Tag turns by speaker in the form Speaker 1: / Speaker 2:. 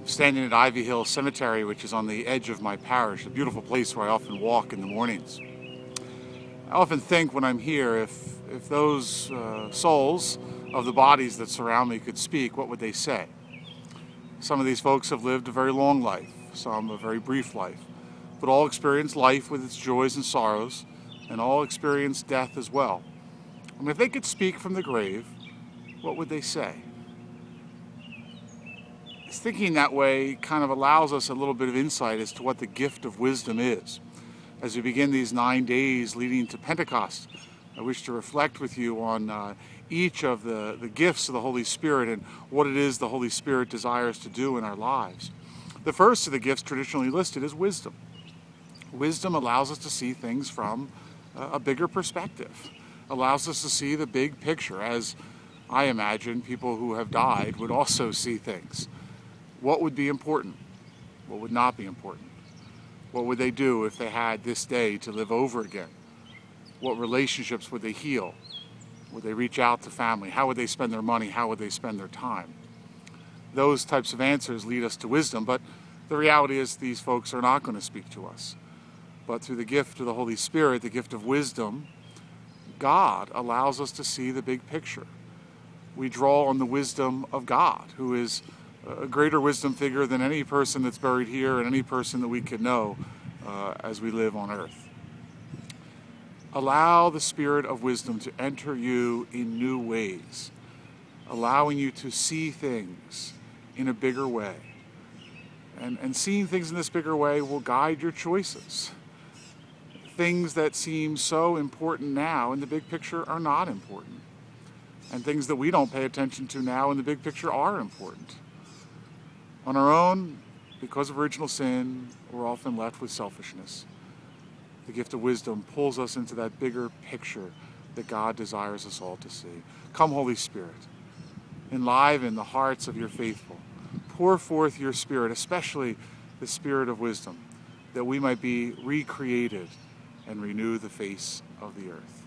Speaker 1: Standing at Ivy Hill Cemetery, which is on the edge of my parish, a beautiful place where I often walk in the mornings. I often think when I'm here, if those souls of the bodies that surround me could speak, what would they say? Some of these folks have lived a very long life, some a very brief life, but all experience life with its joys and sorrows, and all experience death as well. And if they could speak from the grave, what would they say? Thinking that way kind of allows us a little bit of insight as to what the gift of wisdom is. As we begin these 9 days leading to Pentecost, I wish to reflect with you on each of the gifts of the Holy Spirit and what it is the Holy Spirit desires to do in our lives. The first of the gifts traditionally listed is wisdom. Wisdom allows us to see things from a bigger perspective, allows us to see the big picture, as I imagine people who have died would also see things. What would be important? What would not be important? What would they do if they had this day to live over again? What relationships would they heal? Would they reach out to family? How would they spend their money? How would they spend their time? Those types of answers lead us to wisdom, but the reality is these folks are not going to speak to us. But through the gift of the Holy Spirit, the gift of wisdom, God allows us to see the big picture. We draw on the wisdom of God, who is a greater wisdom figure than any person that's buried here and any person that we could know as we live on earth. Allow the Spirit of wisdom to enter you in new ways, allowing you to see things in a bigger way. And seeing things in this bigger way will guide your choices. Things that seem so important now in the big picture are not important. And things that we don't pay attention to now in the big picture are important. On our own, because of original sin, we're often left with selfishness. The gift of wisdom pulls us into that bigger picture that God desires us all to see. Come, Holy Spirit, enliven the hearts of your faithful. Pour forth your Spirit, especially the Spirit of wisdom, that we might be recreated and renew the face of the earth.